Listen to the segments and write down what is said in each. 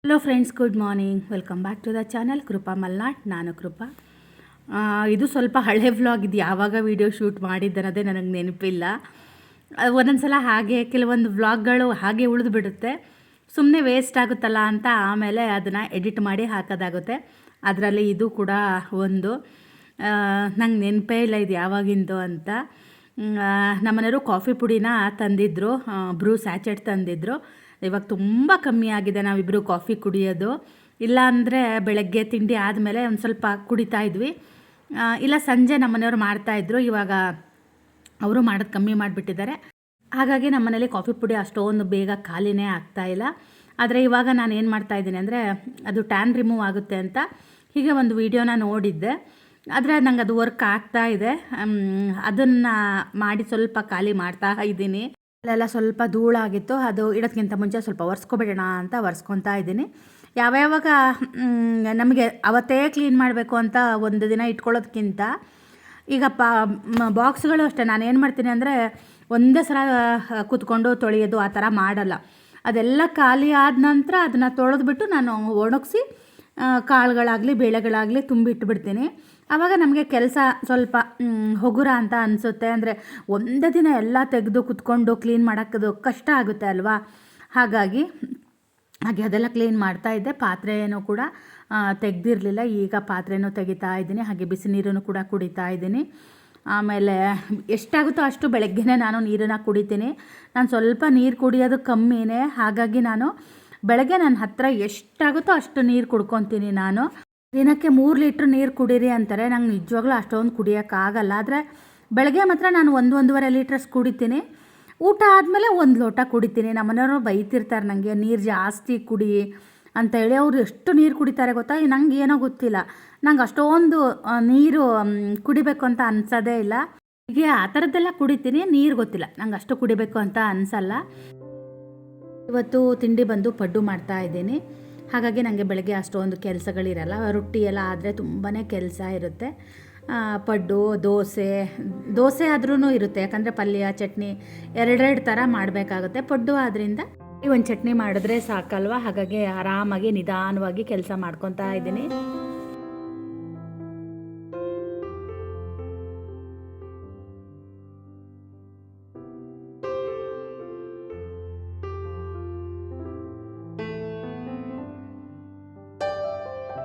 Hello friends, good morning. Welcome back to the channel Krupa Malnad. ನಾನು ಕೃಪಾ. ಇದು ಸ್ವಲ್ಪ ಹಳೆ ವ್ಲಾಗ್. ಇದು ಯಾವಾಗ ವೀಡಿಯೋ ಶೂಟ್ ಮಾಡಿದ್ದನ್ನೋದೇ ನನಗೆ ನೆನಪಿಲ್ಲ. ಒಂದೊಂದು ಸಲ ಹಾಗೆ ಕೆಲವೊಂದು ವ್ಲಾಗ್ಗಳು ಹಾಗೆ ಉಳಿದು ಬಿಡುತ್ತೆ. ಸುಮ್ಮನೆ ವೇಸ್ಟ್ ಆಗುತ್ತಲ್ಲ ಅಂತ ಆಮೇಲೆ ಅದನ್ನು ಎಡಿಟ್ ಮಾಡಿ ಹಾಕೋದಾಗುತ್ತೆ. ಅದರಲ್ಲಿ ಇದು ಕೂಡ ಒಂದು. ನಂಗೆ ನೆನಪೇ ಇಲ್ಲ ಇದು ಯಾವಾಗಿಂದು ಅಂತ. ನಮ್ಮನೆಯವರು ಕಾಫಿ ಪುಡಿನ ತಂದಿದ್ದರು, ಬ್ರೂ ಸ್ಯಾಚೆಟ್ ತಂದಿದ್ದರು. ಇವಾಗ ತುಂಬ ಕಮ್ಮಿ ಆಗಿದೆ ನಾವಿಬ್ಬರು ಕಾಫಿ ಕುಡಿಯೋದು. ಇಲ್ಲ ಅಂದರೆ ಬೆಳಗ್ಗೆ ತಿಂಡಿ ಆದಮೇಲೆ ಒಂದು ಸ್ವಲ್ಪ ಕುಡಿತಾ ಇದ್ವಿ, ಇಲ್ಲ ಸಂಜೆ ನಮ್ಮನೆಯವರು ಮಾಡ್ತಾಯಿದ್ರು. ಇವಾಗ ಅವರು ಮಾಡೋದು ಕಮ್ಮಿ ಮಾಡಿಬಿಟ್ಟಿದ್ದಾರೆ. ಹಾಗಾಗಿ ನಮ್ಮನೇಲಿ ಕಾಫಿ ಪುಡಿ ಅಷ್ಟೊಂದು ಬೇಗ ಖಾಲಿನೇ ಆಗ್ತಾಯಿಲ್ಲ. ಆದರೆ ಇವಾಗ ನಾನು ಏನು ಮಾಡ್ತಾಯಿದ್ದೀನಿ ಅಂದರೆ, ಅದು ಟ್ಯಾನ್ ರಿಮೂವ್ ಆಗುತ್ತೆ ಅಂತ ಹೀಗೆ ಒಂದು ವೀಡಿಯೋನ ನೋಡಿದ್ದೆ. ಆದರೆ ನಂಗೆ ಅದು ವರ್ಕ್ ಆಗ್ತಾಯಿದೆ. ಅದನ್ನು ಮಾಡಿ ಸ್ವಲ್ಪ ಖಾಲಿ ಮಾಡ್ತಾ ಇದ್ದೀನಿ. ಅಲ್ಲೆಲ್ಲ ಸ್ವಲ್ಪ ಧೂಳಾಗಿತ್ತು, ಅದು ಇಡೋದಕ್ಕಿಂತ ಮುಂಚೆ ಸ್ವಲ್ಪ ಒರೆಸ್ಕೊಬಿಡೋಣ ಅಂತ ಒರೆಸ್ಕೊತಾ ಇದ್ದೀನಿ. ಯಾವ್ಯಾವಾಗ ನಮಗೆ ಅವತ್ತೇ ಕ್ಲೀನ್ ಮಾಡಬೇಕು ಅಂತ ಒಂದು ದಿನ ಇಟ್ಕೊಳ್ಳೋದಕ್ಕಿಂತ ಈಗ ಬಾಕ್ಸ್ಗಳು ಅಷ್ಟೇ. ನಾನು ಏನು ಮಾಡ್ತೀನಿ ಅಂದರೆ, ಒಂದೇ ಸಲ ಕೂತ್ಕೊಂಡು ತೊಳೆಯೋದು ಆ ಥರ ಮಾಡಲ್ಲ. ಅದೆಲ್ಲ ಖಾಲಿ ಆದ ನಂತರ ಅದನ್ನು ತೊಳೆದ್ಬಿಟ್ಟು ನಾನು ಒಣಗಿಸಿ ಕಾಳುಗಳಾಗಲಿ ಬೇಳೆಗಳಾಗಲಿ ತುಂಬಿಟ್ಬಿಡ್ತೀನಿ. ಆವಾಗ ನಮಗೆ ಕೆಲಸ ಸ್ವಲ್ಪ ಹಗುರ ಅಂತ ಅನಿಸುತ್ತೆ. ಅಂದರೆ ಒಂದೇ ದಿನ ಎಲ್ಲ ತೆಗೆದು ಕುತ್ಕೊಂಡು ಕ್ಲೀನ್ ಮಾಡೋಕ್ಕದು ಕಷ್ಟ ಆಗುತ್ತೆ ಅಲ್ವಾ. ಹಾಗೆ ಅದೆಲ್ಲ ಕ್ಲೀನ್ ಮಾಡ್ತಾಯಿದ್ದೆ. ಪಾತ್ರೆನೂ ಕೂಡ ತೆಗೆದಿರಲಿಲ್ಲ. ಈಗ ಪಾತ್ರೆನೂ ತೆಗಿತಾ ಇದ್ದೀನಿ, ಹಾಗೆ ಬಿಸಿ ನೀರನ್ನು ಕೂಡ ಕುಡಿತಾ ಇದ್ದೀನಿ. ಆಮೇಲೆ ಎಷ್ಟಾಗುತ್ತೋ ಅಷ್ಟು ಬೆಳಗ್ಗೆನೇ ನಾನು ನೀರನ್ನು ಕುಡಿತೀನಿ. ನಾನು ಸ್ವಲ್ಪ ನೀರು ಕುಡಿಯೋದು ಕಮ್ಮಿನೇ. ಹಾಗಾಗಿ ನಾನು ಬೆಳಗ್ಗೆ ನನ್ನ ಹತ್ರ ಎಷ್ಟಾಗುತ್ತೋ ಅಷ್ಟು ನೀರು ಕುಡ್ಕೊತೀನಿ. ನಾನು ದಿನಕ್ಕೆ 3 ಲೀಟ್ರ್ ನೀರು ಕುಡೀರಿ ಅಂತಾರೆ. ನಂಗೆ ನಿಜವಾಗ್ಲೂ ಅಷ್ಟೊಂದು ಕುಡಿಯೋಕ್ಕಾಗಲ್ಲ. ಆದರೆ ಬೆಳಗ್ಗೆ ಮಾತ್ರ ನಾನು 1-1.5 ಲೀಟ್ರಸ್ ಕುಡಿತೀನಿ. ಊಟ ಆದಮೇಲೆ 1 ಲೋಟ ಕುಡಿತೀನಿ. ನಮ್ಮನೆಯವರು ಬೈತಿರ್ತಾರೆ ನನಗೆ, ನೀರು ಜಾಸ್ತಿ ಕುಡಿ ಅಂತೇಳಿ. ಅವರು ಎಷ್ಟು ನೀರು ಕುಡಿತಾರೆ ಗೊತ್ತಾ. ನಂಗೆ ಏನೋ ಗೊತ್ತಿಲ್ಲ, ನಂಗೆ ಅಷ್ಟೊಂದು ನೀರು ಕುಡಿಬೇಕು ಅಂತ ಅನ್ಸೋದೇ ಇಲ್ಲ. ಹೀಗೆ ಆ ಥರದ್ದೆಲ್ಲ ಕುಡಿತೀನಿ, ನೀರು ಗೊತ್ತಿಲ್ಲ, ನಂಗೆ ಅಷ್ಟು ಕುಡಿಬೇಕು ಅಂತ ಅನಿಸಲ್ಲ. ಇವತ್ತು ತಿಂಡಿ ಬಂದು ಪಡ್ಡು ಮಾಡ್ತಾ ಇದ್ದೀನಿ. ಹಾಗಾಗಿ ನನಗೆ ಬೆಳಗ್ಗೆ ಅಷ್ಟೊಂದು ಕೆಲಸಗಳಿರಲ್ಲ. ರೊಟ್ಟಿ ಎಲ್ಲ ಆದರೆ ತುಂಬಾ ಕೆಲಸ ಇರುತ್ತೆ. ಪಡ್ಡು ದೋಸೆ ಆದ್ರೂ ಇರುತ್ತೆ, ಯಾಕಂದರೆ ಪಲ್ಯ ಚಟ್ನಿ ಎರಡೆರಡು ಥರ ಮಾಡಬೇಕಾಗುತ್ತೆ. ಪಡ್ಡು ಆದ್ದರಿಂದ ಈ ಒಂದು ಚಟ್ನಿ ಮಾಡಿದ್ರೆ ಸಾಕಲ್ವ. ಹಾಗಾಗಿ ಆರಾಮಾಗಿ ನಿಧಾನವಾಗಿ ಕೆಲಸ ಮಾಡ್ಕೊತಾ ಇದ್ದೀನಿ.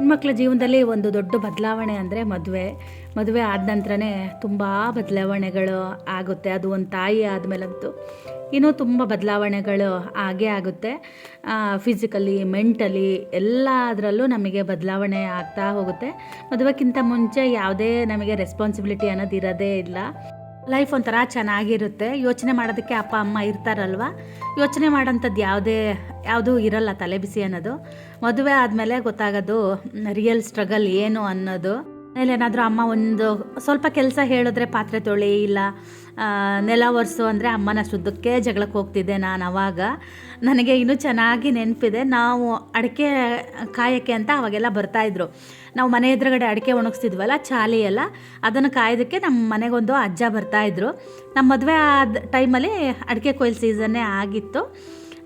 ಹೆಣ್ಮಕ್ಳ ಜೀವನದಲ್ಲಿ ಒಂದು ದೊಡ್ಡ ಬದಲಾವಣೆ ಅಂದರೆ ಮದುವೆ ಆದ ನಂತರನೇ ತುಂಬ ಬದಲಾವಣೆಗಳು ಆಗುತ್ತೆ. ಅದು ಒಂದು ತಾಯಿ ಆದಮೇಲಂತೂ ಇನ್ನೂ ತುಂಬ ಬದಲಾವಣೆಗಳು ಆಗೇ ಆಗುತ್ತೆ. ಫಿಸಿಕಲಿ, ಮೆಂಟಲಿ ಎಲ್ಲದರಲ್ಲೂ ನಮಗೆ ಬದಲಾವಣೆ ಆಗ್ತಾ ಹೋಗುತ್ತೆ. ಮದುವೆಗಿಂತ ಮುಂಚೆ ಯಾವುದೇ ನಮಗೆ ರೆಸ್ಪಾನ್ಸಿಬಿಲಿಟಿ ಅನ್ನೋದು ಇರೋದೇ ಇಲ್ಲ. ಲೈಫ್ ಒಂಥರ ಚೆನ್ನಾಗಿರುತ್ತೆ. ಯೋಚನೆ ಮಾಡೋದಕ್ಕೆ ಅಪ್ಪ ಅಮ್ಮ ಇರ್ತಾರಲ್ವ, ಯೋಚನೆ ಮಾಡೋಂಥದ್ದು ಯಾವುದೂ ಇರಲ್ಲ, ತಲೆ ಬಿಸಿ ಅನ್ನೋದು. ಮದುವೆ ಆದಮೇಲೆ ಗೊತ್ತಾಗೋದು ರಿಯಲ್ ಸ್ಟ್ರಗಲ್ ಏನು ಅನ್ನೋದು. ಆಮೇಲೆ ಏನಾದರೂ ಅಮ್ಮ ಒಂದು ಸ್ವಲ್ಪ ಕೆಲಸ ಹೇಳಿದ್ರೆ ಪಾತ್ರೆ ತೊಳಿ, ಇಲ್ಲ ನೆಲ ಒರೆಸು ಅಂದರೆ ಅಮ್ಮನ ಶುದ್ಧಕ್ಕೆ ಜಗಳಕ್ಕೆ ಹೋಗ್ತಿದ್ದೆ ನಾನು. ಆವಾಗ ನನಗೆ ಇನ್ನೂ ಚೆನ್ನಾಗಿ ನೆನಪಿದೆ. ನಾವು ಅಡಿಕೆ ಕಾಯೋಕ್ಕೆ ಅಂತ ಅವಾಗೆಲ್ಲ ಬರ್ತಾಯಿದ್ರು. ನಾವು ಮನೆ ಎದುರುಗಡೆ ಅಡಿಕೆ ಒಣಗಿಸ್ತಿದ್ವಲ್ಲ, ಚಾಲಿ ಎಲ್ಲ, ಅದನ್ನು ಕಾಯೋದಕ್ಕೆ ನಮ್ಮ ಮನೆಗೊಂದು ಅಜ್ಜ ಬರ್ತಾಯಿದ್ರು. ನಮ್ಮ ಮದುವೆ ಆದ ಟೈಮಲ್ಲಿ ಅಡಿಕೆ ಕೊಯ್ಲು ಸೀಸನ್ನೇ ಆಗಿತ್ತು.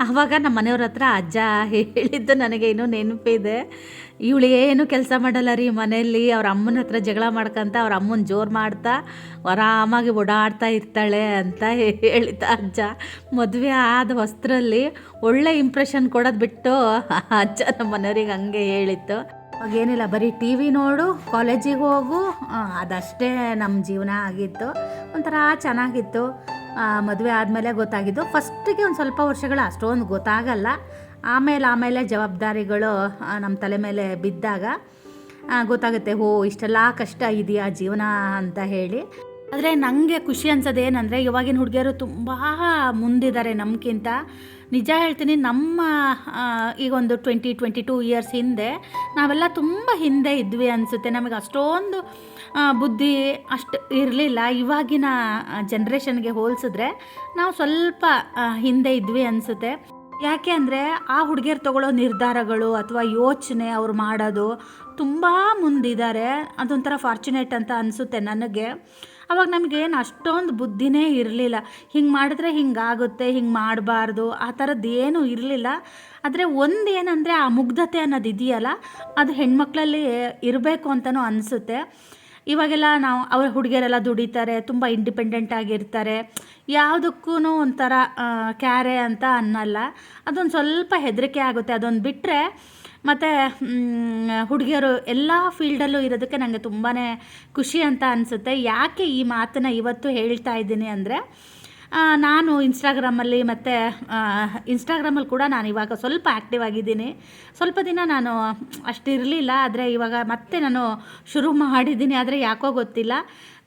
ಆವಾಗ ನಮ್ಮ ಮನೆಯವ್ರ ಹತ್ರ ಅಜ್ಜ ಹೇಳಿದ್ದು ನನಗೆ ಇನ್ನೂ ನೆನಪಿದೆ. ಇವಳು ಏನು ಕೆಲಸ ಮಾಡಲ್ಲ ರೀ ಮನೆಯಲ್ಲಿ, ಅವ್ರ ಅಮ್ಮನ ಹತ್ರ ಜಗಳ ಮಾಡ್ಕೊಂತ ಅವ್ರ ಅಮ್ಮನ ಜೋರು ಮಾಡ್ತಾ ಆರಾಮಾಗಿ ಓಡಾಡ್ತಾ ಇರ್ತಾಳೆ ಅಂತ ಹೇಳಿದ ಅಜ್ಜ. ಮದುವೆ ಆದ ವಸ್ತ್ರಲ್ಲಿ ಒಳ್ಳೆ ಇಂಪ್ರೆಷನ್ ಕೊಡೋದು ಬಿಟ್ಟು ಅಜ್ಜ ನಮ್ಮ ಮನೆಯವ್ರಿಗೆ ಹಂಗೆ ಹೇಳಿತ್ತು. ಅವಾಗೇನಿಲ್ಲ, ಬರೀ ಟಿ ವಿ ನೋಡು, ಕಾಲೇಜಿಗೆ ಹೋಗು, ಅದಷ್ಟೇ ನಮ್ಮ ಜೀವನ ಆಗಿತ್ತು. ಒಂಥರ ಚೆನ್ನಾಗಿತ್ತು. ಮದುವೆ ಆದಮೇಲೆ ಗೊತ್ತಾಗಿದ್ದು. ಫಸ್ಟಿಗೆ ಒಂದು ಸ್ವಲ್ಪ ವರ್ಷಗಳು ಅಷ್ಟೊಂದು ಗೊತ್ತಾಗಲ್ಲ. ಆಮೇಲೆ ಜವಾಬ್ದಾರಿಗಳು ನಮ್ಮ ತಲೆ ಮೇಲೆ ಬಿದ್ದಾಗ ಗೊತ್ತಾಗುತ್ತೆ, ಇಷ್ಟೆಲ್ಲ ಕಷ್ಟ ಇದೆಯಾ ಜೀವನ ಅಂತ ಹೇಳಿ. ಆದರೆ ನನಗೆ ಖುಷಿ ಅನ್ಸೋದೇನೆಂದರೆ, ಇವಾಗಿನ ಹುಡುಗಿಯರು ತುಂಬ ಮುಂದಿದ್ದಾರೆ ನಮಗಿಂತ. ನಿಜ ಹೇಳ್ತೀನಿ, ನಮ್ಮ ಈಗ ಒಂದು 22 ಇಯರ್ಸ್ ಹಿಂದೆ ನಾವೆಲ್ಲ ತುಂಬ ಹಿಂದೆ ಇದ್ವಿ ಅನಿಸುತ್ತೆ. ನಮಗೆ ಅಷ್ಟೊಂದು ಬುದ್ಧಿ ಅಷ್ಟು ಇರಲಿಲ್ಲ. ಇವಾಗಿನ ಜನ್ರೇಷನ್ಗೆ ಹೋಲಿಸಿದ್ರೆ ನಾವು ಸ್ವಲ್ಪ ಹಿಂದೆ ಇದ್ವಿ ಅನಿಸುತ್ತೆ. ಯಾಕೆ ಅಂದರೆ ಆ ಹುಡುಗಿಯರು ತಗೊಳ್ಳೋ ನಿರ್ಧಾರಗಳು ಅಥವಾ ಯೋಚನೆ ಅವ್ರು ಮಾಡೋದು ತುಂಬ ಮುಂದಿದ್ದಾರೆ. ಅದೊಂಥರ ಫಾರ್ಚುನೇಟ್ ಅಂತ ಅನಿಸುತ್ತೆ ನನಗೆ. ಅವಾಗ ನಮಗೇನು ಅಷ್ಟೊಂದು ಬುದ್ಧಿನೇ ಇರಲಿಲ್ಲ. ಹಿಂಗೆ ಮಾಡಿದ್ರೆ ಹಿಂಗಾಗುತ್ತೆ, ಹಿಂಗೆ ಮಾಡಬಾರ್ದು ಆ ಥರದ್ದು ಏನೂ ಇರಲಿಲ್ಲ. ಆದರೆ ಒಂದೇನಂದರೆ ಆ ಮುಗ್ಧತೆ ಅನ್ನೋದು ಇದೆಯಲ್ಲ, ಅದು ಹೆಣ್ಮಕ್ಳಲ್ಲಿ ಇರಬೇಕು ಅಂತಲೂ ಅನಿಸುತ್ತೆ. ಇವಾಗೆಲ್ಲ ನಾವು ಅವ್ರ ಹುಡುಗಿಯರೆಲ್ಲ ದುಡಿತಾರೆ, ತುಂಬ ಇಂಡಿಪೆಂಡೆಂಟ್ ಆಗಿರ್ತಾರೆ, ಯಾವುದಕ್ಕೂ ಒಂಥರ ಕ್ಯಾರೆ ಅಂತ ಅನ್ನಲ್ಲ. ಅದೊಂದು ಸ್ವಲ್ಪ ಹೆದರಿಕೆ ಆಗುತ್ತೆ. ಅದೊಂದು ಬಿಟ್ಟರೆ ಮತ್ತು ಹುಡುಗಿಯರು ಎಲ್ಲ ಫೀಲ್ಡಲ್ಲೂ ಇರೋದಕ್ಕೆ ನನಗೆ ತುಂಬಾ ಖುಷಿ ಅಂತ ಅನಿಸುತ್ತೆ. ಯಾಕೆ ಈ ಮಾತನ್ನು ಇವತ್ತು ಹೇಳ್ತಾ ಇದ್ದೀನಿ ಅಂದರೆ, ನಾನು ಇನ್ಸ್ಟಾಗ್ರಾಮಲ್ಲಿ ಮತ್ತು ಇನ್ಸ್ಟಾಗ್ರಾಮಲ್ಲಿ ಕೂಡ ನಾನು ಇವಾಗ ಸ್ವಲ್ಪ ಆ್ಯಕ್ಟಿವ್ ಆಗಿದ್ದೀನಿ. ಸ್ವಲ್ಪ ದಿನ ನಾನು ಅಷ್ಟಿರಲಿಲ್ಲ, ಆದರೆ ಇವಾಗ ಮತ್ತೆ ನಾನು ಶುರು ಮಾಡಿದ್ದೀನಿ. ಆದರೆ ಯಾಕೋ ಗೊತ್ತಿಲ್ಲ,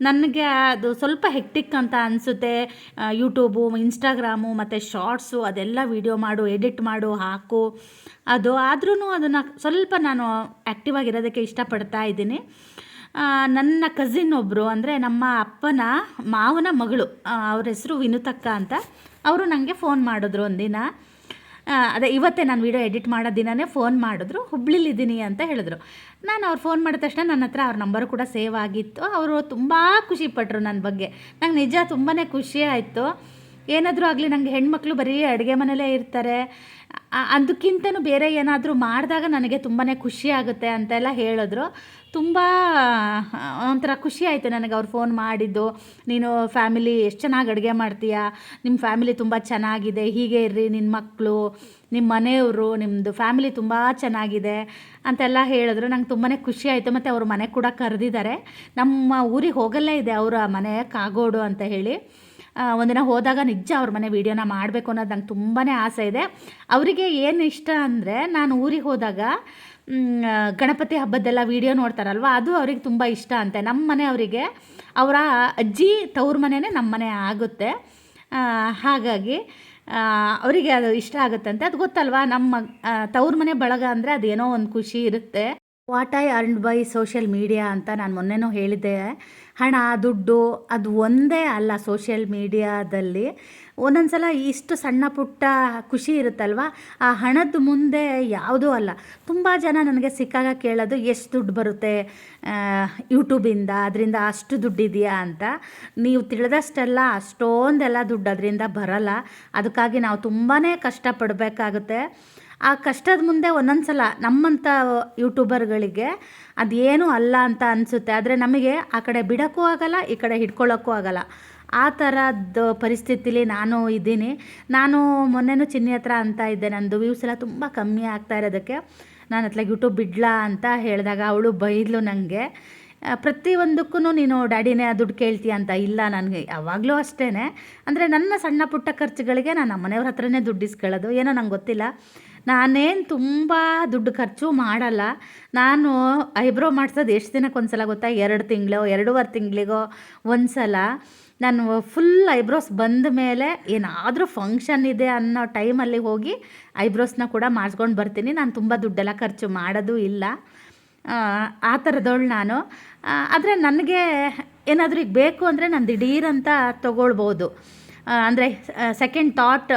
ನನಗೆ ಅದು ಸ್ವಲ್ಪ ಹೆಕ್ಟಿಕ್ ಅಂತ ಅನಿಸುತ್ತೆ. ಯೂಟ್ಯೂಬು, ಇನ್ಸ್ಟಾಗ್ರಾಮು ಮತ್ತು ಶಾರ್ಟ್ಸು ಅದೆಲ್ಲ ವೀಡಿಯೋ ಮಾಡು, ಎಡಿಟ್ ಮಾಡು, ಹಾಕು ಅದು. ಆದ್ರೂ ಅದನ್ನು ಸ್ವಲ್ಪ ನಾನು ಆ್ಯಕ್ಟಿವ್ ಆಗಿರೋದಕ್ಕೆ ಇಷ್ಟಪಡ್ತಾ ಇದ್ದೀನಿ. ನನ್ನ ಕಸಿನ್ ಒಬ್ಬರು, ಅಂದರೆ ನಮ್ಮ ಅಪ್ಪನ ಮಾವನ ಮಗಳು, ಅವ್ರ ಹೆಸರು ವಿನುತಕ್ಕ ಅಂತ. ಅವರು ನನಗೆ ಫೋನ್ ಮಾಡಿದ್ರು ಒಂದಿನ. ಅದೇ ಇವತ್ತೇ ನಾನು ವೀಡಿಯೋ ಎಡಿಟ್ ಮಾಡೋ ದಿನವೇ ಫೋನ್ ಮಾಡಿದ್ರು. ಹುಬ್ಳಿಲಿದ್ದೀನಿ ಅಂತ ಹೇಳಿದ್ರು. ನಾನು ಅವ್ರು ಫೋನ್ ಮಾಡಿದ ತಕ್ಷಣ ನನ್ನ ಹತ್ರ ಅವ್ರ ನಂಬರು ಕೂಡ ಸೇವ್ ಆಗಿತ್ತು. ಅವರು ತುಂಬ ಖುಷಿಪಟ್ಟರು ನನ್ನ ಬಗ್ಗೆ. ನಂಗೆ ನಿಜ ತುಂಬಾ ಖುಷಿ ಆಯಿತು. ಏನಾದರೂ ಆಗಲಿ, ನನಗೆ ಹೆಣ್ಮಕ್ಳು ಬರೀ ಅಡುಗೆ ಮನೆಯಲ್ಲೇ ಇರ್ತಾರೆ, ಅದಕ್ಕಿಂತನೂ ಬೇರೆ ಏನಾದರೂ ಮಾಡಿದಾಗ ನನಗೆ ತುಂಬಾ ಖುಷಿ ಆಗುತ್ತೆ ಅಂತೆಲ್ಲ ಹೇಳಿದ್ರು. ತುಂಬ ಒಂಥರ ಖುಷಿ ಆಯಿತು ನನಗೆ ಅವ್ರು ಫೋನ್ ಮಾಡಿದ್ದು. ನೀನು ಫ್ಯಾಮಿಲಿ ಎಷ್ಟು ಚೆನ್ನಾಗಿ ಅಡುಗೆ ಮಾಡ್ತೀಯಾ, ನಿಮ್ಮ ಫ್ಯಾಮಿಲಿ ತುಂಬ ಚೆನ್ನಾಗಿದೆ, ಹೀಗೆ ಇರ್ರಿ, ನಿನ್ನ ಮಕ್ಕಳು, ನಿಮ್ಮ ಮನೆಯವರು, ನಿಮ್ಮದು ಫ್ಯಾಮಿಲಿ ತುಂಬ ಚೆನ್ನಾಗಿದೆ ಅಂತೆಲ್ಲ ಹೇಳಿದ್ರು. ನಂಗೆ ತುಂಬಾ ಖುಷಿ ಆಯಿತು. ಮತ್ತು ಅವ್ರ ಮನೆಗೆ ಕೂಡ ಕರೆದಿದ್ದಾರೆ. ನಮ್ಮ ಊರಿಗೆ ಹೋಗಲ್ಲೇ ಇದೆ ಅವರ ಮನೆ, ಕಾಗೋಡು ಅಂತ ಹೇಳಿ. ಒಂದಿನ ಹೋದಾಗ ನಿಜ ಅವ್ರ ಮನೆ ವೀಡಿಯೋನ ಮಾಡಬೇಕು ಅನ್ನೋದು ನಂಗೆ ತುಂಬಾ ಆಸೆ ಇದೆ. ಅವರಿಗೆ ಏನು ಇಷ್ಟ ಅಂದರೆ, ನಾನು ಊರಿಗೆ ಹೋದಾಗ ಗಣಪತಿ ಹಬ್ಬದ್ದೆಲ್ಲ ವೀಡಿಯೋ ನೋಡ್ತಾರಲ್ವ, ಅದು ಅವ್ರಿಗೆ ತುಂಬ ಇಷ್ಟ ಅಂತೆ. ನಮ್ಮ ಮನೆಯವರಿಗೆ ಅವರ ಅಜ್ಜಿ ತವ್ರ ಮನೆಯೇ ನಮ್ಮ ಮನೆ ಆಗುತ್ತೆ. ಹಾಗಾಗಿ ಅವರಿಗೆ ಅದು ಇಷ್ಟ ಆಗುತ್ತಂತೆ. ಅದು ಗೊತ್ತಲ್ವಾ, ನಮ್ಮ ತವ್ರ ಮನೆ ಬಳಗ ಅಂದರೆ ಅದೇನೋ ಒಂದು ಖುಷಿ ಇರುತ್ತೆ. What I earned by social media ಅಂತ ನಾನು ಮೊನ್ನೆನೂ ಹೇಳಿದ್ದೆ. ಹಣ, ದುಡ್ಡು ಅದು ಒಂದೇ ಅಲ್ಲ. ಸೋಷಿಯಲ್ ಮೀಡಿಯಾದಲ್ಲಿ ಒಂದೊಂದು ಸಲ ಇಷ್ಟು ಸಣ್ಣ ಪುಟ್ಟ ಖುಷಿ ಇರುತ್ತಲ್ವ, ಆ ಹಣದ ಮುಂದೆ ಯಾವುದೂ ಅಲ್ಲ. ತುಂಬ ಜನ ನನಗೆ ಸಿಕ್ಕಾಗ ಕೇಳೋದು, ಎಷ್ಟು ದುಡ್ಡು ಬರುತ್ತೆ ಯೂಟ್ಯೂಬಿಂದ, ಅದರಿಂದ ಅಷ್ಟು ದುಡ್ಡಿದೆಯಾ ಅಂತ. ನೀವು ತಿಳಿದಷ್ಟೆಲ್ಲ ಅಷ್ಟೊಂದೆಲ್ಲ ದುಡ್ಡು ಅದರಿಂದ ಬರಲ್ಲ. ಅದಕ್ಕಾಗಿ ನಾವು ತುಂಬಾ ಕಷ್ಟಪಡಬೇಕಾಗುತ್ತೆ. ಆ ಕಷ್ಟದ ಮುಂದೆ ಒಂದೊಂದು ಸಲ ನಮ್ಮಂಥ ಯೂಟ್ಯೂಬರ್ಗಳಿಗೆ ಅದೇನೂ ಅಲ್ಲ ಅಂತ ಅನಿಸುತ್ತೆ. ಆದರೆ ನಮಗೆ ಆ ಕಡೆ ಬಿಡೋಕ್ಕೂ ಆಗಲ್ಲ, ಈ ಕಡೆ ಹಿಡ್ಕೊಳ್ಳೋಕ್ಕೂ ಆಗಲ್ಲ. ಆ ಥರದ್ದು ಪರಿಸ್ಥಿತಿಲಿ ನಾನು ಇದ್ದೀನಿ. ನಾನು ಮೊನ್ನೆನೂ ಚಿನ್ನಿ ಹತ್ರ ಅಂತ ಇದ್ದೆ, ನಂದು ವ್ಯೂಸ್ ಎಲ್ಲ ತುಂಬ ಕಮ್ಮಿ ಆಗ್ತಾ ಇರೋದಕ್ಕೆ ನಾನು ಅತ್ಲಾಗ ಯೂಟ್ಯೂಬ್ ಬಿಡ್ಲಾ ಅಂತ ಹೇಳಿದಾಗ ಅವಳು ಬೈದ್ಲು ನನಗೆ. ಪ್ರತಿಯೊಂದಕ್ಕೂ ನೀನು ಡ್ಯಾಡಿನೇ ದುಡ್ಡು ಕೇಳ್ತೀಯ ಅಂತ. ಇಲ್ಲ, ನನಗೆ ಯಾವಾಗಲೂ ಅಷ್ಟೇ. ಅಂದರೆ ನನ್ನ ಸಣ್ಣ ಪುಟ್ಟ ಖರ್ಚುಗಳಿಗೆ ನಾನು ನಮ್ಮ ಮನೆಯವ್ರ ಹತ್ರನೇ ದುಡ್ಡು ಇಸ್ಕೊಳ್ಳೋದು. ಏನೋ ನಂಗೆ ಗೊತ್ತಿಲ್ಲ, ನಾನೇನು ತುಂಬ ದುಡ್ಡು ಖರ್ಚು ಮಾಡಲ್ಲ. ನಾನು ಐಬ್ರೋ ಮಾಡಿಸೋದು ಎಷ್ಟು ದಿನಕ್ಕೆ ಒಂದು ಸಲ ಗೊತ್ತಾ? 2 ತಿಂಗಳು, 2.5 ತಿಂಗಳಿಗೋ ಒಂದು ಸಲ. ನಾನು ಫುಲ್ ಐಬ್ರೋಸ್ ಬಂದ ಮೇಲೆ ಏನಾದರೂ ಫಂಕ್ಷನ್ ಇದೆ ಅನ್ನೋ ಟೈಮಲ್ಲಿ ಹೋಗಿ ಐಬ್ರೋಸ್ನ ಕೂಡ ಮಾಡಿಸ್ಕೊಂಡು ಬರ್ತೀನಿ. ನಾನು ತುಂಬ ದುಡ್ಡೆಲ್ಲ ಖರ್ಚು ಮಾಡೋದು ಇಲ್ಲ. ಆ ಥರದವಳು ನಾನು. ಆದರೆ ನನಗೆ ಏನಾದರೂ ಈಗ ಬೇಕು ಅಂದರೆ ನಾನು ದಿಢೀರಂತ ತೊಗೊಳ್ಬೋದು. ಅಂದರೆ ಸೆಕೆಂಡ್ ಥಾಟ್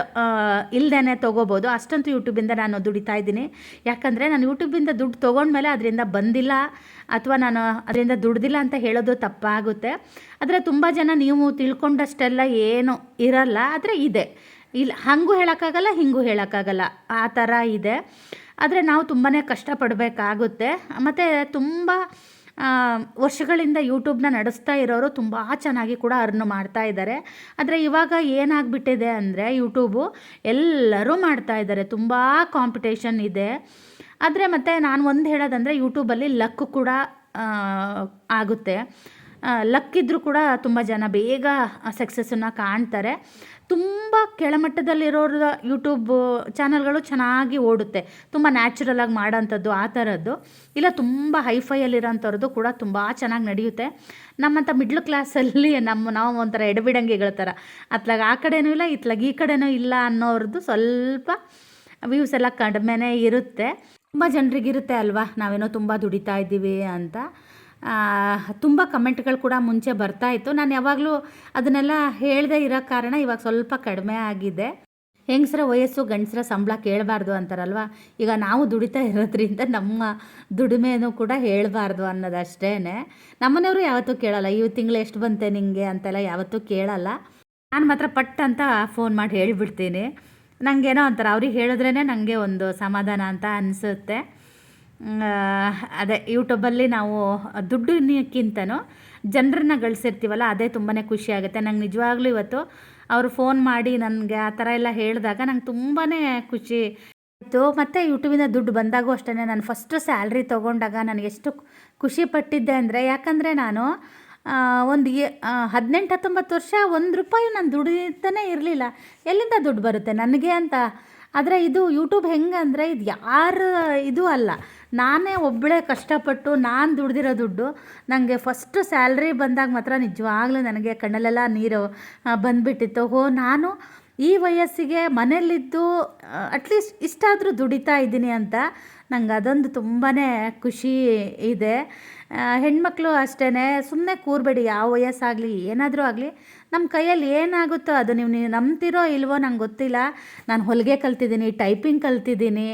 ಇಲ್ಲದೇ ತೊಗೋಬೋದು. ಅಷ್ಟಂತೂ ಯೂಟ್ಯೂಬಿಂದ ನಾನು ದುಡಿತಾ ಇದ್ದೀನಿ. ಯಾಕಂದರೆ ನಾನು ಯೂಟ್ಯೂಬಿಂದ ದುಡ್ಡು ತೊಗೊಂಡ್ಮೇಲೆ ಅದರಿಂದ ಬಂದಿಲ್ಲ ಅಥವಾ ನಾನು ಅದರಿಂದ ದುಡ್ದಿಲ್ಲ ಅಂತ ಹೇಳೋದು ತಪ್ಪಾಗುತ್ತೆ. ಆದರೆ ತುಂಬ ಜನ ನೀವು ತಿಳ್ಕೊಂಡಷ್ಟೆಲ್ಲ ಏನೂ ಇರಲ್ಲ, ಆದರೆ ಇದೆ. ಇಲ್ಲ, ಹಾಗೂ ಹೇಳೋಕ್ಕಾಗಲ್ಲ, ಹಿಂಗೂ ಹೇಳೋಕ್ಕಾಗಲ್ಲ, ಆ ಥರ ಇದೆ. ಆದರೆ ನಾವು ತುಂಬಾ ಕಷ್ಟಪಡಬೇಕಾಗುತ್ತೆ. ಮತ್ತು ತುಂಬ ವರ್ಷಗಳಿಂದ ಯೂಟ್ಯೂಬ್ನ ನಡೆಸ್ತಾ ಇರೋರು ತುಂಬ ಚೆನ್ನಾಗಿ ಕೂಡ ಅರ್ನ್ ಮಾಡ್ತಾ ಇದ್ದಾರೆ. ಆದರೆ ಇವಾಗ ಏನಾಗ್ಬಿಟ್ಟಿದೆ ಅಂದರೆ, ಯೂಟ್ಯೂಬು ಎಲ್ಲರೂ ಮಾಡ್ತಾ ಇದ್ದಾರೆ, ತುಂಬ ಕಾಂಪಿಟೇಷನ್ ಇದೆ. ಆದರೆ ಮತ್ತು ನಾನು ಒಂದು ಹೇಳೋದಂದರೆ, ಯೂಟ್ಯೂಬಲ್ಲಿ ಲಕ್ ಕೂಡ ಆಗುತ್ತೆ. ಲಕ್ ಇದ್ದರೂ ಕೂಡ ತುಂಬ ಜನ ಬೇಗ ಸಕ್ಸಸ್ಸನ್ನು ಕಾಣ್ತಾರೆ. ತುಂಬ ಕೆಳಮಟ್ಟದಲ್ಲಿರೋರ ಯೂಟ್ಯೂಬ್ ಚಾನಲ್ಗಳು ಚೆನ್ನಾಗಿ ಓಡುತ್ತೆ, ತುಂಬ ನ್ಯಾಚುರಲಾಗಿ ಮಾಡೋಂಥದ್ದು ಆ ಥರದ್ದು. ಇಲ್ಲ, ತುಂಬ ಹೈಫೈಯಲ್ಲಿರೋಂಥವ್ರದ್ದು ಕೂಡ ತುಂಬ ಚೆನ್ನಾಗಿ ನಡೆಯುತ್ತೆ. ನಮ್ಮಂಥ ಮಿಡ್ಲ್ ಕ್ಲಾಸಲ್ಲಿ ನಾವು ಒಂಥರ ಎಡಬಿಡಂಗಿಗಳ ಥರ, ಅತ್ಲಾಗ ಆ ಕಡೆನೂ ಇಲ್ಲ, ಇತ್ಲಾಗ ಈ ಕಡೆನೂ ಇಲ್ಲ ಅನ್ನೋರದ್ದು ಸ್ವಲ್ಪ ವ್ಯೂಸ್ ಎಲ್ಲ ಕಡಿಮೆನೇ ಇರುತ್ತೆ. ತುಂಬ ಜನರಿಗಿರುತ್ತೆ ಅಲ್ವಾ, ನಾವೇನೋ ತುಂಬ ದುಡಿತಾ ಇದ್ದೀವಿ ಅಂತ. ತುಂಬ ಕಮೆಂಟ್ಗಳು ಕೂಡ ಮುಂಚೆ ಬರ್ತಾಯಿತ್ತು. ನಾನು ಯಾವಾಗಲೂ ಅದನ್ನೆಲ್ಲ ಹೇಳದೇ ಇರೋ ಕಾರಣ ಇವಾಗ ಸ್ವಲ್ಪ ಕಡಿಮೆ ಆಗಿದೆ. ಹೆಂಗಸರ ವಯಸ್ಸು ಗಂಡಸರ ಸಂಬಳ ಕೇಳಬಾರ್ದು ಅಂತಾರಲ್ವ. ಈಗ ನಾವು ದುಡಿತಾ ಇರೋದ್ರಿಂದ ನಮ್ಮ ದುಡಿಮೆನೂ ಕೂಡ ಹೇಳಬಾರ್ದು ಅನ್ನೋದಷ್ಟೇ. ನಮ್ಮನೆಯವರು ಯಾವತ್ತೂ ಕೇಳಲ್ಲ, ಈ ತಿಂಗಳು ಎಷ್ಟು ಬಂತೆ ನಿಂಗೆ ಅಂತೆಲ್ಲ ಯಾವತ್ತೂ ಕೇಳಲ್ಲ. ನಾನು ಮಾತ್ರ ಪಟ್ ಅಂತ ಫೋನ್ ಮಾಡಿ ಹೇಳಿಬಿಡ್ತೀನಿ. ನನಗೇನೋ ಒಂಥರ ಅವ್ರಿಗೆ ಹೇಳಿದ್ರೇ ನನಗೆ ಒಂದು ಸಮಾಧಾನ ಅಂತ ಅನಿಸುತ್ತೆ. ಅದೇ ಯೂಟ್ಯೂಬಲ್ಲಿ ನಾವು ದುಡ್ಡಿನಕ್ಕಿಂತನೂ ಜನರನ್ನ ಗಳಿಸಿರ್ತೀವಲ್ಲ, ಅದೇ ತುಂಬಾ ಖುಷಿಯಾಗುತ್ತೆ. ನಂಗೆ ನಿಜವಾಗ್ಲೂ ಇವತ್ತು ಅವರು ಫೋನ್ ಮಾಡಿ ನನಗೆ ಆ ಥರ ಎಲ್ಲ ಹೇಳಿದಾಗ ನಂಗೆ ತುಂಬಾ ಖುಷಿ ಆಯಿತು. ಮತ್ತು ಯೂಟ್ಯೂಬಿಂದ ದುಡ್ಡು ಬಂದಾಗೂ ಅಷ್ಟೇ, ನಾನು ಫಸ್ಟು ಸ್ಯಾಲ್ರಿ ತೊಗೊಂಡಾಗ ನನಗೆಷ್ಟು ಖುಷಿ ಪಟ್ಟಿದ್ದೆ ಅಂದರೆ, ಯಾಕಂದರೆ ನಾನು ಒಂದು 18-19 ವರ್ಷ ₹1 ನಾನು ದುಡಿತಾನೇ ಇರಲಿಲ್ಲ. ಎಲ್ಲಿಂದ ದುಡ್ಡು ಬರುತ್ತೆ ನನಗೆ ಅಂತ. ಆದರೆ ಇದು ಯೂಟ್ಯೂಬ್ ಹೆಂಗಂದರೆ ಇದು ಯಾರ ಇದು ಅಲ್ಲ, ನಾನೇ ಒಬ್ಬಳೇ ಕಷ್ಟಪಟ್ಟು ನಾನು ದುಡ್ದಿರೋ ದುಡ್ಡು. ನನಗೆ ಫಸ್ಟು ಸ್ಯಾಲ್ರಿ ಬಂದಾಗ ಮಾತ್ರ ನಿಜವಾಗ್ಲೂ ನನಗೆ ಕಣ್ಣಲ್ಲೆಲ್ಲ ನೀರು ಬಂದುಬಿಟ್ಟಿತ್ತು. ನಾನು ಈ ವಯಸ್ಸಿಗೆ ಮನೇಲಿದ್ದು ಅಟ್ಲೀಸ್ಟ್ ಇಷ್ಟಾದರೂ ದುಡಿತಾ ಇದ್ದೀನಿ ಅಂತ ನಂಗೆ ಅದೊಂದು ತುಂಬಾ ಖುಷಿ ಇದೆ. ಹೆಣ್ಮಕ್ಳು ಅಷ್ಟೇ, ಸುಮ್ಮನೆ ಕೂರಬೇಡಿ. ಯಾವ ವಯಸ್ಸಾಗಲಿ ಏನಾದರೂ ಆಗಲಿ ನಮ್ಮ ಕೈಯಲ್ಲಿ ಏನಾಗುತ್ತೋ ಅದು ನೀವು ನಂಬ್ತಿರೋ ಇಲ್ವೋ ನಂಗೆ ಗೊತ್ತಿಲ್ಲ. ನಾನು ಹೊಲಿಗೆ ಕಲ್ತಿದ್ದೀನಿ, ಟೈಪಿಂಗ್ ಕಲ್ತಿದ್ದೀನಿ.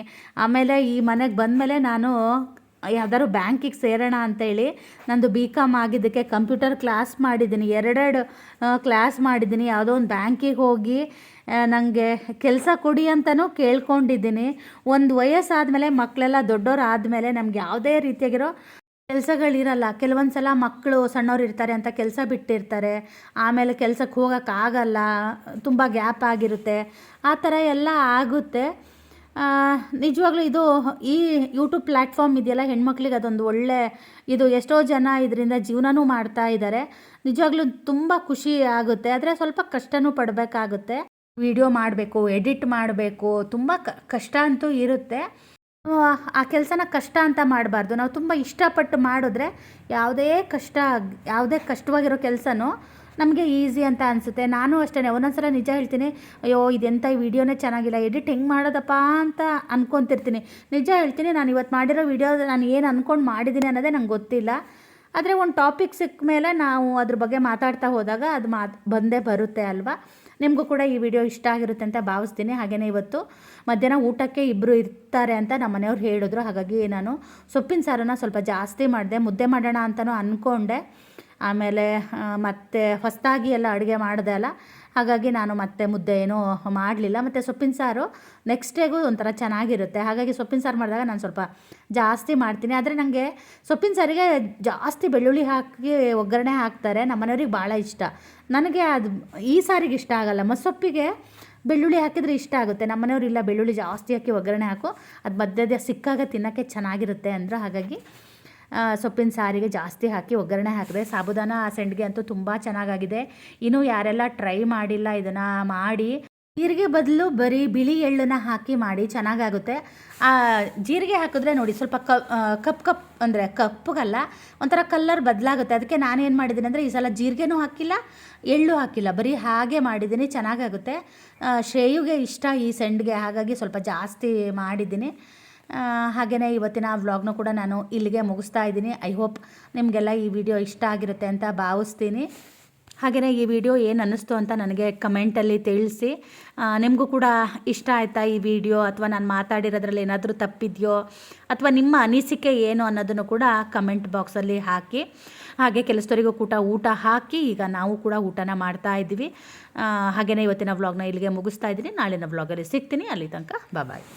ಆಮೇಲೆ ಈ ಮನೆಗೆ ಬಂದಮೇಲೆ ನಾನು ಯಾವ್ದಾದ್ರು ಬ್ಯಾಂಕಿಗೆ ಸೇರೋಣ ಅಂತೇಳಿ ನಂದು BCom ಆಗಿದ್ದಕ್ಕೆ ಕಂಪ್ಯೂಟರ್ ಕ್ಲಾಸ್ ಮಾಡಿದ್ದೀನಿ, 2 ಕ್ಲಾಸ್ ಮಾಡಿದ್ದೀನಿ. ಯಾವುದೋ ಒಂದು ಬ್ಯಾಂಕಿಗೆ ಹೋಗಿ ನನಗೆ ಕೆಲಸ ಕೊಡಿ ಅಂತಲೂ ಕೇಳ್ಕೊಂಡಿದ್ದೀನಿ. ಒಂದು ವಯಸ್ಸಾದಮೇಲೆ ಮಕ್ಕಳೆಲ್ಲ ದೊಡ್ಡೋರು ಆದಮೇಲೆ ನಮ್ಗೆ ಯಾವುದೇ ರೀತಿಯಾಗಿರೋ ಕೆಲಸಗಳಿರಲ್ಲ. ಕೆಲವೊಂದು ಸಲ ಮಕ್ಕಳು ಸಣ್ಣವ್ರು ಇರ್ತಾರೆ ಅಂತ ಕೆಲಸ ಬಿಟ್ಟಿರ್ತಾರೆ, ಆಮೇಲೆ ಕೆಲಸಕ್ಕೆ ಹೋಗೋಕ್ಕಾಗಲ್ಲ, ತುಂಬ ಗ್ಯಾಪ್ ಆಗಿರುತ್ತೆ, ಆ ಥರ ಎಲ್ಲ ಆಗುತ್ತೆ. ನಿಜವಾಗ್ಲೂ ಇದು ಈ ಯೂಟ್ಯೂಬ್ ಪ್ಲ್ಯಾಟ್ಫಾರ್ಮ್ ಇದೆಯಲ್ಲ, ಹೆಣ್ಮಕ್ಳಿಗೆ ಅದೊಂದು ಒಳ್ಳೆ ಇದು. ಎಷ್ಟೋ ಜನ ಇದರಿಂದ ಜೀವನನೂ ಮಾಡ್ತಾ ಇದ್ದಾರೆ. ನಿಜವಾಗ್ಲೂ ತುಂಬ ಖುಷಿ ಆಗುತ್ತೆ. ಆದರೆ ಸ್ವಲ್ಪ ಕಷ್ಟನೂ ಪಡಬೇಕಾಗುತ್ತೆ. ವಿಡಿಯೋ ಮಾಡಬೇಕು, ಎಡಿಟ್ ಮಾಡಬೇಕು, ತುಂಬ ಕಷ್ಟ ಅಂತೂ ಇರುತ್ತೆ. ಆ ಕೆಲಸನ ಕಷ್ಟ ಅಂತ ಮಾಡಬಾರ್ದು. ನಾವು ತುಂಬ ಇಷ್ಟಪಟ್ಟು ಮಾಡಿದ್ರೆ ಯಾವುದೇ ಕಷ್ಟವಾಗಿರೋ ಕೆಲಸನೂ ನಮಗೆ ಈಸಿ ಅಂತ ಅನಿಸುತ್ತೆ. ನಾನು ಅಷ್ಟೇ, ಒಂದೊಂದ್ಸಲ ನಿಜ ಹೇಳ್ತೀನಿ, ಅಯ್ಯೋ ಇದೆಂಥ ಈ ವಿಡಿಯೋನೇ ಚೆನ್ನಾಗಿಲ್ಲ, ಎಡಿಟ್ ಹೆಂಗೆ ಮಾಡೋದಪ್ಪ ಅಂತ ಅಂದ್ಕೊತಿರ್ತೀನಿ. ನಿಜ ಹೇಳ್ತೀನಿ, ನಾನು ಇವತ್ತು ಮಾಡಿರೋ ವಿಡಿಯೋ ನಾನು ಏನು ಅಂದ್ಕೊಂಡು ಮಾಡಿದ್ದೀನಿ ಅನ್ನೋದೇ ನಂಗೆ ಗೊತ್ತಿಲ್ಲ. ಆದರೆ ಒಂದು ಟಾಪಿಕ್ ಸಿಕ್ಕ ಮೇಲೆ ನಾವು ಅದ್ರ ಬಗ್ಗೆ ಮಾತಾಡ್ತಾ ಹೋದಾಗ ಅದು ಬಂದೇ ಬರುತ್ತೆ ಅಲ್ವಾ. ನಿಮಗೂ ಕೂಡ ಈ ವಿಡಿಯೋ ಇಷ್ಟ ಆಗಿರುತ್ತೆ ಅಂತ ಭಾವಿಸ್ತೀನಿ. ಹಾಗೆಯೇ ಇವತ್ತು ಮಧ್ಯಾಹ್ನ ಊಟಕ್ಕೆ ಇಬ್ಬರು ಇರ್ತಾರೆ ಅಂತ ನಮ್ಮ ಮನೆಯವ್ರು ಹೇಳಿದ್ರು. ಹಾಗಾಗಿ ನಾನು ಸೊಪ್ಪಿನ ಸಾರನ್ನು ಸ್ವಲ್ಪ ಜಾಸ್ತಿ ಮಾಡಿದೆ. ಮುದ್ದೆ ಮಾಡೋಣ ಅಂತಲೂ ಅಂದ್ಕೊಂಡೆ, ಆಮೇಲೆ ಮತ್ತೆ ಹೊಸದಾಗಿ ಎಲ್ಲ ಅಡುಗೆ ಮಾಡಿದೆ ಅಲ್ಲ, ಹಾಗಾಗಿ ನಾನು ಮತ್ತೆ ಮುದ್ದೆ ಏನೂ ಮಾಡಲಿಲ್ಲ. ಮತ್ತು ಸೊಪ್ಪಿನ ಸಾರು ನೆಕ್ಸ್ಟ್ ಡೇಗೂ ಒಂಥರ ಚೆನ್ನಾಗಿರುತ್ತೆ. ಹಾಗಾಗಿ ಸೊಪ್ಪಿನ ಸಾರು ಮಾಡಿದಾಗ ನಾನು ಸ್ವಲ್ಪ ಜಾಸ್ತಿ ಮಾಡ್ತೀನಿ. ಆದರೆ ನನಗೆ ಸೊಪ್ಪಿನ ಸಾರಿಗೆ ಜಾಸ್ತಿ ಬೆಳ್ಳುಳ್ಳಿ ಹಾಕಿ ಒಗ್ಗರಣೆ ಹಾಕ್ತಾರೆ, ನಮ್ಮ ಮನೆಯವ್ರಿಗೆ ಭಾಳ ಇಷ್ಟ. ನನಗೆ ಅದು ಈ ಸಾರಿಗೆ ಇಷ್ಟ ಆಗಲ್ಲ. ಮಸ್ಸೊಪ್ಪಿಗೆ ಬೆಳ್ಳುಳ್ಳಿ ಹಾಕಿದರೆ ಇಷ್ಟ ಆಗುತ್ತೆ. ನಮ್ಮ ಮನೆಯವ್ರು ಇಲ್ಲ, ಬೆಳ್ಳುಳ್ಳಿ ಜಾಸ್ತಿ ಹಾಕಿ ಒಗ್ಗರಣೆ ಹಾಕು, ಅದು ಮಧ್ಯದ ಸಿಕ್ಕಾಗ ತಿನ್ನೋಕ್ಕೆ ಚೆನ್ನಾಗಿರುತ್ತೆ ಅಂದರು. ಹಾಗಾಗಿ ಸೊಪ್ಪಿನ ಸಾರಿಗೆ ಜಾಸ್ತಿ ಹಾಕಿ ಒಗ್ಗರಣೆ ಹಾಕಿದೆ. ಸಾಬುದಾನ ಸೆಂಡ್ಗೆ ಅಂತೂ ತುಂಬ ಚೆನ್ನಾಗಾಗಿದೆ. ಇನ್ನೂ ಯಾರೆಲ್ಲ ಟ್ರೈ ಮಾಡಿಲ್ಲ ಇದನ್ನು ಮಾಡಿ. ಜೀರಿಗೆ ಬದಲು ಬರೀ ಬಿಳಿ ಎಳ್ಳನ್ನು ಹಾಕಿ ಮಾಡಿ ಚೆನ್ನಾಗಾಗುತ್ತೆ. ಜೀರಿಗೆ ಹಾಕಿದ್ರೆ ನೋಡಿ ಸ್ವಲ್ಪ ಕಪ್ ಅಂದರೆ ಕಪ್ಪಗಲ್ಲ, ಒಂಥರ ಕಲ್ಲರ್ ಬದಲಾಗುತ್ತೆ. ಅದಕ್ಕೆ ನಾನೇನು ಮಾಡಿದ್ದೀನಿ ಅಂದರೆ ಈ ಸಲ ಜೀರಿಗೆನೂ ಹಾಕಿಲ್ಲ, ಎಳ್ಳು ಹಾಕಿಲ್ಲ, ಬರೀ ಹಾಗೆ ಮಾಡಿದ್ದೀನಿ, ಚೆನ್ನಾಗಾಗುತ್ತೆ. ಶ್ರೇಯುಗೆ ಇಷ್ಟ ಈ ಸೆಂಡ್ಗೆ, ಹಾಗಾಗಿ ಸ್ವಲ್ಪ ಜಾಸ್ತಿ ಮಾಡಿದ್ದೀನಿ. ಹಾಗೆಯೇ ಇವತ್ತಿನ ವ್ಲಾಗ್ನೂ ಕೂಡ ನಾನು ಇಲ್ಲಿಗೆ ಮುಗಿಸ್ತಾ ಇದ್ದೀನಿ. ಐ ಹೋಪ್ ನಿಮಗೆಲ್ಲ ಈ ವಿಡಿಯೋ ಇಷ್ಟ ಆಗಿರುತ್ತೆ ಅಂತ ಭಾವಿಸ್ತೀನಿ. ಹಾಗೆಯೇ ಈ ವಿಡಿಯೋ ಏನು ಅನ್ನಿಸ್ತು ಅಂತ ನನಗೆ ಕಮೆಂಟಲ್ಲಿ ತಿಳಿಸಿ. ನಿಮಗೂ ಕೂಡ ಇಷ್ಟ ಆಯಿತಾ ಈ ವಿಡಿಯೋ, ಅಥವಾ ನಾನು ಮಾತಾಡಿರೋದ್ರಲ್ಲಿ ಏನಾದರೂ ತಪ್ಪಿದೆಯೋ, ಅಥವಾ ನಿಮ್ಮ ಅನಿಸಿಕೆ ಏನು ಅನ್ನೋದನ್ನು ಕೂಡ ಕಮೆಂಟ್ ಬಾಕ್ಸಲ್ಲಿ ಹಾಕಿ. ಹಾಗೆ ಕೆಲಸದವರಿಗೂ ಕೂಡ ಊಟ ಹಾಕಿ ಈಗ ನಾವು ಕೂಡ ಊಟನ ಮಾಡ್ತಾ ಇದ್ದೀವಿ. ಹಾಗೆಯೇ ಇವತ್ತಿನ ವ್ಲಾಗ್ನ ಇಲ್ಲಿಗೆ ಮುಗಿಸ್ತಾ ಇದ್ದೀನಿ. ನಾಳಿನ ವ್ಲಾಗಲ್ಲಿ ಸಿಗ್ತೀನಿ. ಅಲ್ಲಿ ತನಕ ಬಾಯ್.